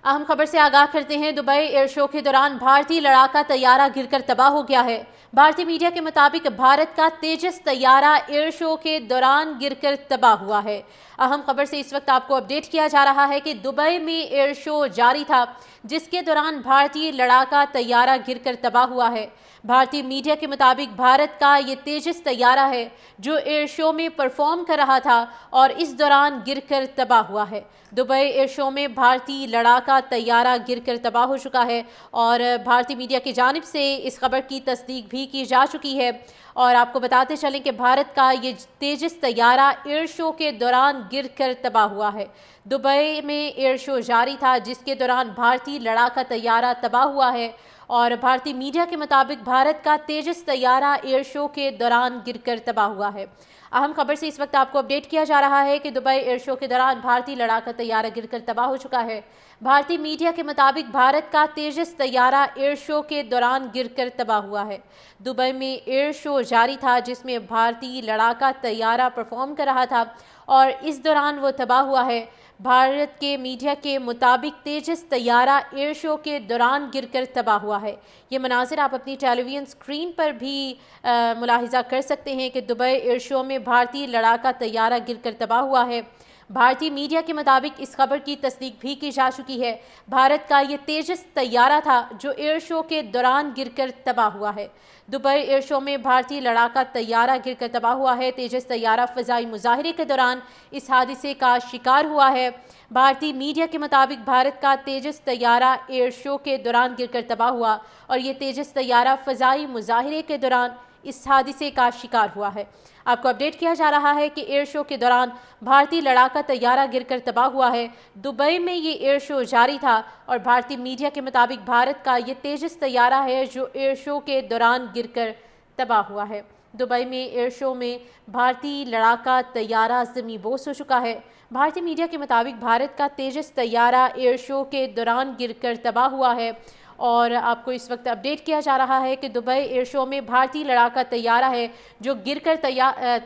अहम खबर से आगाह करते हैं। दुबई एयर शो के दौरान भारतीय लड़ाका तैयारा गिरकर तबाह हो गया है। भारतीय मीडिया के मुताबिक भारत का तेजस तैयारा एयर शो के दौरान गिरकर तबाह हुआ है। अहम खबर से इस वक्त आपको अपडेट किया जा रहा है कि दुबई में एयर शो जारी था, जिसके दौरान भारतीय लड़ाका तैयारा गिरकर तबाह हुआ है। भारतीय मीडिया के मुताबिक भारत का ये तेजस तैयारा है जो एयर शो में परफॉर्म कर रहा था और इस दौरान गिरकर तबाह हुआ है। दुबई एयर शो में भारतीय लड़ाका तैयारा गिरकर तबाह हो चुका है और भारतीय मीडिया की जानिब से इस खबर की तस्दीक भी की जा चुकी है। और आपको बताते चलें कि भारत का ये तेजस तैयारा एयर शो के दौरान गिरकर तबाह हुआ है। दुबई में एयर शो जारी था, जिसके दौरान भारतीय लड़ाका तैयारा तबाह हुआ है और भारतीय मीडिया के मुताबिक भारत का तेजस तैयारा एयर शो के दौरान गिरकर तबाह हुआ है। अहम खबर से इस वक्त आपको अपडेट किया जा रहा है कि दुबई एयर शो के दौरान भारतीय लड़ाका तैयारा गिरकर तबाह हो चुका है। भारतीय मीडिया के मुताबिक भारत का तेजस तैयारा एयर शो के दौरान गिरकर तबाह हुआ है। दुबई में एयर शो जारी था, जिसमें भारतीय लड़ाका तैयारा परफॉर्म कर रहा था और इस दौरान वो तबाह हुआ है। भारत के मीडिया के मुताबिक तेजस तैयारा एयर शो के दौरान गिरकर तबाह हुआ है। ये मनाज़िर आप अपनी टेलीविज़न स्क्रीन पर भी मुलाहिज़ा कर सकते हैं कि दुबई एयर शो में भारतीय लड़ाका तैयारा गिरकर तबाह हुआ है। भारतीय मीडिया के मुताबिक इस खबर की तस्दीक भी की जा चुकी है। भारत का ये तेजस तैयारा था जो एयर शो के दौरान गिरकर तबाह हुआ है। दुबई एयर शो में भारतीय लड़ाका तैयारा गिरकर तबाह हुआ है। तेजस तैयारा फ़ज़ाई मुज़ाहिरे के दौरान इस हादसे का शिकार हुआ है। भारतीय मीडिया के मुताबिक भारत का तेजस तैयारा एयर शो के दौरान गिरकर तबाह हुआ और ये तेजस तैयारा फ़ज़ाई मुज़ाहिरे के दौरान इस हादसे का शिकार हुआ है। आपको अपडेट किया जा रहा है कि एयर शो के दौरान भारतीय लड़ाका तैयारा गिरकर तबाह हुआ है। दुबई में ये एयर शो जारी था और भारतीय मीडिया के मुताबिक भारत का ये तेजस तैयारा है जो एयर शो के दौरान गिरकर तबाह हुआ है। दुबई में एयर शो में भारतीय लड़ाका तैयारा ज़मींबोस हो चुका है। भारतीय मीडिया के मुताबिक भारत का तेजस तैयारा एयर शो के दौरान गिरकर तबाह हुआ है और आपको इस वक्त अपडेट किया जा रहा है कि दुबई एयर शो में भारतीय लड़ाका तैयारा है जो गिरकर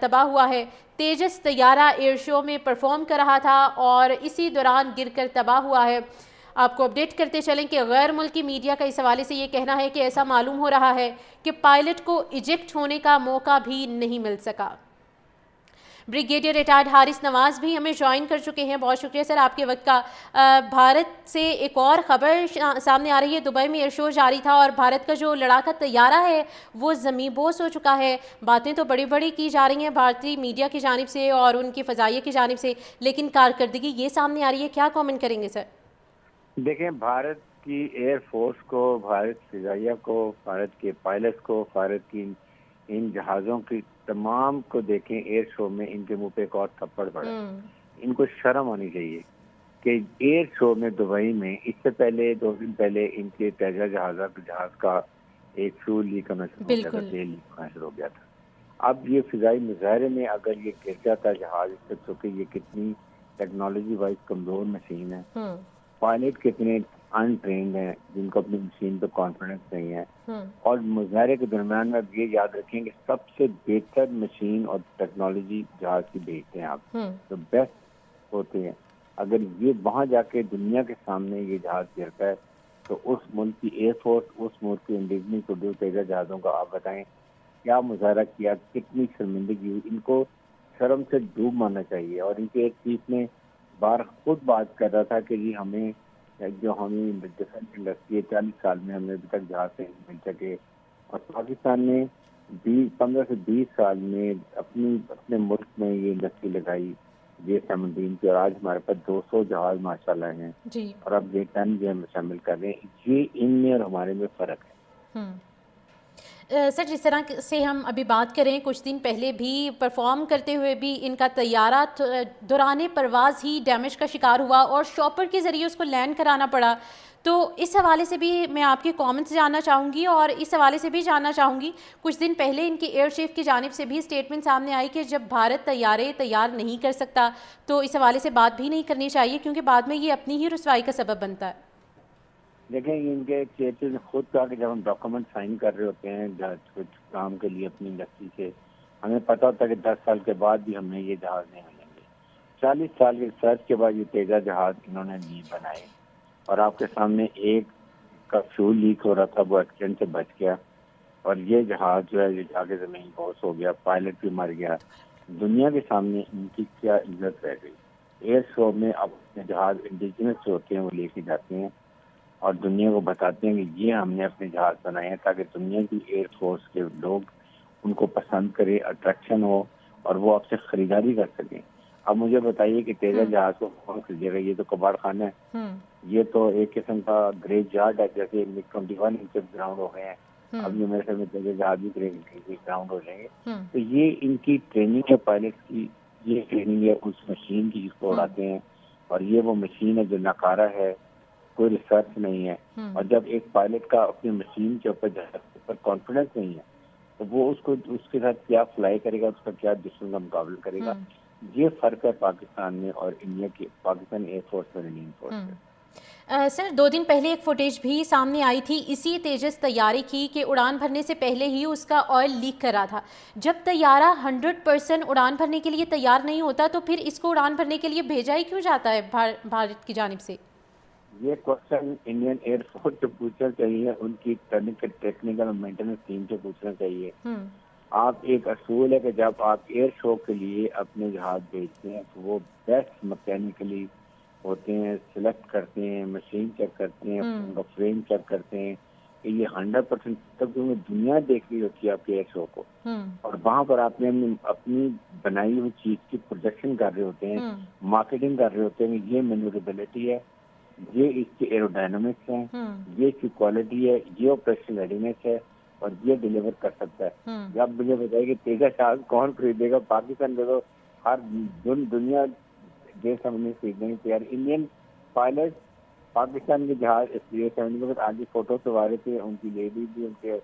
तबाह हुआ है। तेजस तैयारा एयर शो में परफॉर्म कर रहा था और इसी दौरान गिरकर तबाह हुआ है। आपको अपडेट करते चलें कि गैर मुल्की मीडिया का इस हवाले से ये कहना है कि ऐसा मालूम हो रहा है कि पायलट को इजेक्ट होने का मौका भी नहीं मिल सका। ब्रिगेडियर रिटायर्ड हारिस नवाज़ भी हमें ज्वाइन कर चुके हैं। बहुत शुक्रिया सर आपके वक्त का। भारत से एक और ख़बर सामने आ रही है। दुबई में एयर शो जारी था और भारत का जो लड़ाका तैयारा है वो ज़मींबोस हो चुका है। बातें तो बड़ी बड़ी की जा रही हैं भारतीय मीडिया की जानिब से और उनकी फ़ज़ाइया की जानिब से, लेकिन कारकर्दगी ये सामने आ रही है। क्या कमेंट करेंगे सर? देखें, भारत की एयरफोर्स को, भारत फिजाइया को, भारत के पायलट को, भारत की इन जहाज़ों की तमाम को देखें, एयर शो में इनके मुंह पे एक और थप्पड़ पड़ा। इनको शर्म आनी चाहिए कि एयर शो में दुबई में इससे पहले 2 दिन पहले इनके तेजा जहाज का एक फ्यूल लीक होना शुरू हो गया था, तेल लीक होना शुरू हो गया था। अब ये फिजाई मुजाहरे में अगर ये गिर जाता जहाज, इससे चूंकि ये कितनी टेक्नोलॉजी वाइज कमजोर मशीन है, पायलट कितने अनट्रेन्ड हैं जिनको अपनी मशीन पर कॉन्फिडेंस नहीं है, और मुजाहरे के दरमियान में ये याद रखेंगे सबसे बेहतर मशीन और टेक्नोलॉजी जहाज की भेजते हैं आप, तो बेस्ट होते हैं। अगर ये वहां जाके दुनिया के सामने ये जहाज गिरता है तो उस मुल्क की एयरफोर्स, उस मुल्क की इंडिजनी प्रोड्यूस तेजा जहाजों का आप बताएं क्या मुजाहरा किया, कितनी शर्मिंदगी हुई। इनको शर्म से डूब मारना चाहिए। और इनके एक चीफ ने बार खुद बात कर रहा था कि जी हमें जो हमें डिफेंस इंडस्ट्री 40 साल में हमें अभी तक जहाज से मिल सके, और पाकिस्तान ने 15 से 20 साल में अपने मुल्क में ये इंडस्ट्री लगाई J-17 की, और आज हमारे पास 200 जहाज माशाल्लाह हैं जी। और अब ये 10 जो हम शामिल कर रहे हैं। ये इनमें और हमारे में फ़र्क है। सर, जिस तरह से हम अभी बात करें, कुछ दिन पहले भी परफॉर्म करते हुए भी इनका तैयारा दौरान परवाज़ ही डैमेज का शिकार हुआ और शॉपर के ज़रिए उसको लैंड कराना पड़ा। तो इस हवाले से भी मैं आपके कमेंट्स जानना चाहूँगी और इस हवाले से भी जानना चाहूँगी, कुछ दिन पहले इनकी एयर चीफ की जानिब से भी स्टेटमेंट सामने आई कि जब भारत तैयारे तैयार नहीं कर सकता तो इस हवाले से बात भी नहीं करनी चाहिए, क्योंकि बाद में ये अपनी ही रुसवाई का सबब बनता है। देखें, इनके चेयरमैन ने खुद कहा कि जब हम डॉक्यूमेंट साइन कर रहे होते हैं कुछ काम के लिए अपनी इंडस्ट्री से, हमें पता होता है कि 10 साल के बाद भी हमें ये जहाज नहीं मिलेंगे। 40 साल के रिसर्च के बाद ये तेजा जहाज इन्होंने नहीं बनाए, और आपके सामने एक का फ्यूल लीक हो रहा था, वो एक्सीडेंट से बच गया, और ये जहाज जो है ये जाके जमीन बोस हो गया, पायलट भी मर गया। दुनिया के सामने इनकी क्या इज्जत रह गई। एयर शो में अपने जहाज इंडिजिनस जो होते हैं वो लेके जाते हैं और दुनिया को बताते हैं कि ये हमने अपने जहाज बनाए हैं ताकि दुनिया की एयरफोर्स के लोग उनको पसंद करें, अट्रैक्शन हो और वो आपसे खरीदारी कर सकें। अब मुझे बताइए कि तेजस जहाज को कौन खरीदेगा? ये तो कबाड़ खाना है, ये तो एक किस्म का ग्रेज यार्ड है, जैसे मिग 21 इनके ग्राउंड हो गए हैं, अब ये मेरे से में तेजस जहाज भी ग्राउंड हो जाएंगे। तो ये इनकी ट्रेनिंग है पायलट की, ये ट्रेनिंग है उस मशीन की जिसको उड़ाते हैं, और ये वो मशीन है जो नकारा है, कोई रिसर्च नहीं है। और जब एक पायलट का अपनी मशीन के ऊपर कॉन्फिडेंस नहीं है तो वो उसको उसके साथ क्या फ्लाई करेगा, उसका क्या दुश्मन का मुकाबला करेगा। ये फर्क है पाकिस्तान में और इंडिया की, पाकिस्तान एयरफोर्स और इंडियन फोर्स में। सर 2 दिन पहले एक फुटेज भी सामने आई थी इसी तेजस तैयारी की कि उड़ान भरने से पहले ही उसका ऑयल लीक कर रहा था। जब तैयारा 100% उड़ान भरने के लिए तैयार नहीं होता तो फिर इसको उड़ान भरने के लिए भेजा ही क्यों जाता है भारत की जानिब से? ये क्वेश्चन इंडियन एयरफोर्स से पूछना चाहिए, उनकी टेक्निकल मेंटेनेंस टीम से पूछना चाहिए। आप एक असूल है कि जब आप एयर शो के लिए अपने जहाज भेजते हैं तो वो बेस्ट मैकेनिकली होते हैं, सिलेक्ट करते हैं, मशीन चेक करते हैं, उनका फ्रेम चेक करते हैं कि ये 100% तक दुनिया देख रही होती है आपके एयर शो को, और वहाँ पर आपने अपनी बनाई हुई चीज की प्रोजेक्शन कर रहे होते हैं, मार्केटिंग कर रहे होते हैं। ये मैन्यूरेबिलिटी है, ये इसकी एरोडायनामिक्स है, ये इसकी क्वालिटी है, ये ऑपरेशन रेडीनेस है और ये डिलीवर कर सकता है। अब मुझे बताइए कि तेजस जहाज कौन खरीदेगा? पाकिस्तान में तो हर दुनिया देश हमने खरीदने तैयार। इंडियन पायलट पाकिस्तान के जहाज SPA-70 के बाद आगे फोटो सवार थे, उनकी लेडी भी, उनके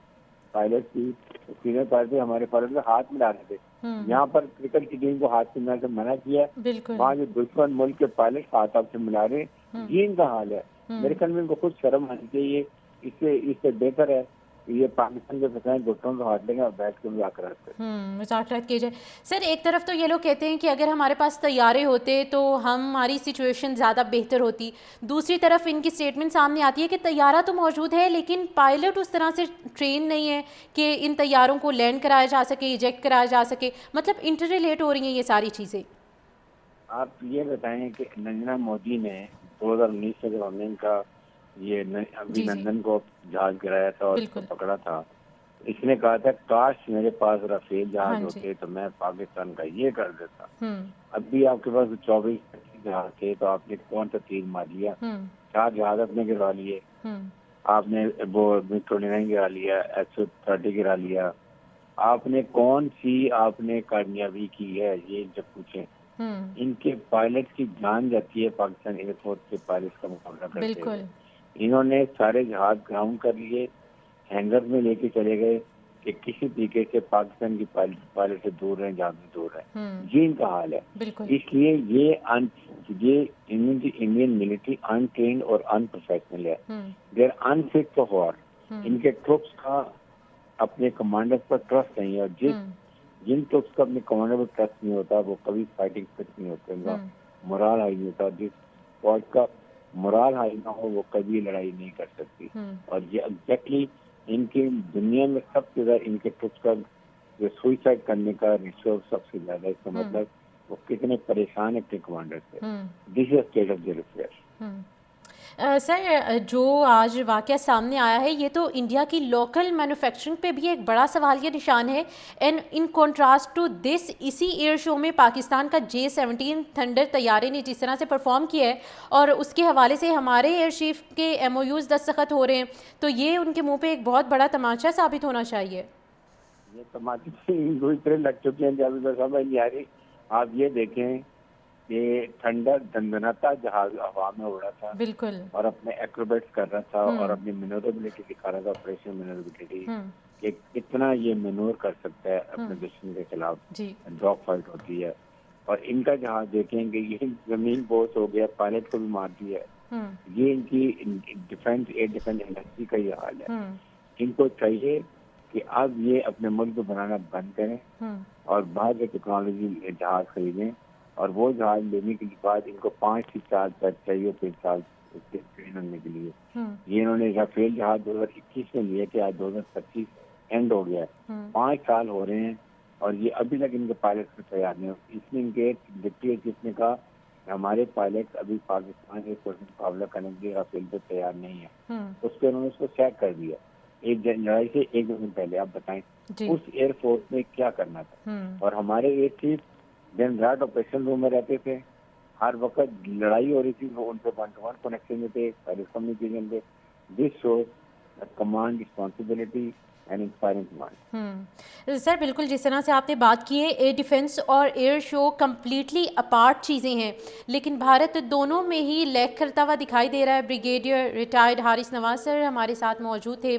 पायलट की सीनियर पायलट थे, हमारे पायलट में हाथ मिला रहे थे। यहाँ पर क्रिकेट की टीम को हाथ से मिलाने से मना किया, वहाँ जो दुश्मन मुल्क के पायलट हाथ आपसे मिला रहे, ये इनका हाल है। मेरे ख्याल में इनको खुद शर्म आनी चाहिए। इससे बेहतर है ये पाकिस्तान के फसाएं, घुटनों को हाथ लेंगे और बैठ के मुज़ाकरात किए जाए। सर एक तरफ तो ये लोग कहते हैं कि अगर हमारे पास तैयारे होते तो हमारी सिचुएशन ज़्यादा बेहतर होती, दूसरी तरफ इनकी स्टेटमेंट सामने आती है कि तैयारा तो मौजूद है लेकिन पायलट उस तरह से ट्रेन नहीं है कि इन तैयारों को लैंड कराया जा सके, इजेक्ट कराया जा सके। मतलब इंटर रिलेट हो रही हैं ये सारी चीज़ें। आप ये बताएं कि नरेंद्र मोदी ने 2019 से जब हमने इनका ये अभिनंदन को जहाज गिराया था और उसको पकड़ा था, इसने कहा था काश मेरे पास राफेल जहाज होते तो मैं पाकिस्तान का ये कर देता। अभी आपके पास 24 जहाज थे तो आपने कौन सा तीर मार लिया? 4 जहाज अपने गिरा लिए, आपने वो MiG 29 गिरा लिया, SU-30 गिरा लिया। आपने कौन सी आपने कामयाबी की है? ये जब पूछे इनके पायलट की जान जाती है पाकिस्तान एयरफोर्स के पायलट का मुकाबला करते हुए। इन्होंने सारे जहाज ग्राउंड कर लिए, हैंगर में लेके चले गए कि किसी तरीके से पाकिस्तान की पायलट से दूर रहे, जहाज से दूर रहे। ये इनका हाल है। इसलिए ये इंडियन मिलिट्री अनट्रेन्ड और अनप्रोफेशनल है। They are unfit for war. इनके ट्रुप्स का अपने कमांडर्स पर ट्रस्ट नहीं है, और जिन ट्रुप्स का अपने कमांडर पर ट्रस्ट नहीं होता वो कभी फाइटिंग फिट नहीं होते, उनका मोराल हाई नहीं होता। जिस फौज का मोराल हाई ना हो वो कभी लड़ाई नहीं कर सकती। और ये एग्जैक्टली इनकी दुनिया में सबसे ज्यादा इनके ट्रुप्स का जो सुइसाइड करने का रेशियो सबसे ज्यादा है। इसका मतलब वो कितने परेशान है अपने कमांडर से। This is state of the affair. Sir जो आज वाक़या सामने आया है ये तो इंडिया की लोकल मैन्युफैक्चरिंग पे भी एक बड़ा सवालिया निशान है। And in contrast to this, इसी एयर शो में पाकिस्तान का J-17 थंडर तैयारे ने जिस तरह से परफॉर्म किया है और उसके हवाले से हमारे एयर चीफ के MOUs दस्तखत हो रहे हैं, तो ये उनके मुंह पे एक बहुत बड़ा तमाचा साबित होना चाहिए। ये तमाचे लग चुके हैं जब समझ नहीं आ रही। आप ये देखें ये ठंडा दंदनाता जहाज हवा में उड़ा था, बिल्कुल, और अपने एक्रोबेट्स कर रहा था और अपनी मैनोरेबिलिटी दिखा रहा था, ऑपरेशन मैनोरेबिलिटी कि कितना ये मैनूवर कर सकता है अपने दुश्मन के खिलाफ। डॉग फाइट होती है और इनका जहाज देखेंगे ये जमीन बोस हो गया, पायलट को भी मार दिया है। ये इनकी एयर डिफेंस इंडस्ट्री का ये हाल है। इनको चाहिए कि अब ये अपने मुल्क को बनाना बंद करें और बाहर के टेक्नोलॉजी जहाज खरीदें, और वो जहाज लेने के बाद इनको 5 से 4 साल चाहिए, 3 साल उसके ट्रेन होने के लिए। ये इन्होंने राफेल जहाज 2021 में लिया कि आज 2025 एंड हो गया है। 5 साल हो रहे हैं और ये अभी तक इनके पायलट को तैयार नहीं हो। इसमें इनके डिप्टी चीफ ने कहा हमारे पायलट अभी पाकिस्तान के कोई मुकाबला करने के लिए राफेल पे तैयार नहीं है। उस पर उन्होंने उसको सैक कर दिया एक लड़ाई से 1 दिन पहले। आप बताएं उस एयरफोर्स में क्या करना था। और हमारे एयर चीफ दिन रात ऑपरेशन रूम में रहते थे, हर वक्त लड़ाई हो रही थी, वो उनसे 1-to-1 कनेक्शन में थे, कम्युनिकेशन थे। This shows command responsibility and inspiring command. Sir बिल्कुल जिस तरह से आपने बात की है, एयर डिफेंस और एयर शो कम्प्लीटली अपार्ट चीज़ें हैं, लेकिन भारत दोनों में ही लैग करता हुआ दिखाई दे रहा है। Brigadier retired Haris Nawaz sir हमारे साथ मौजूद थे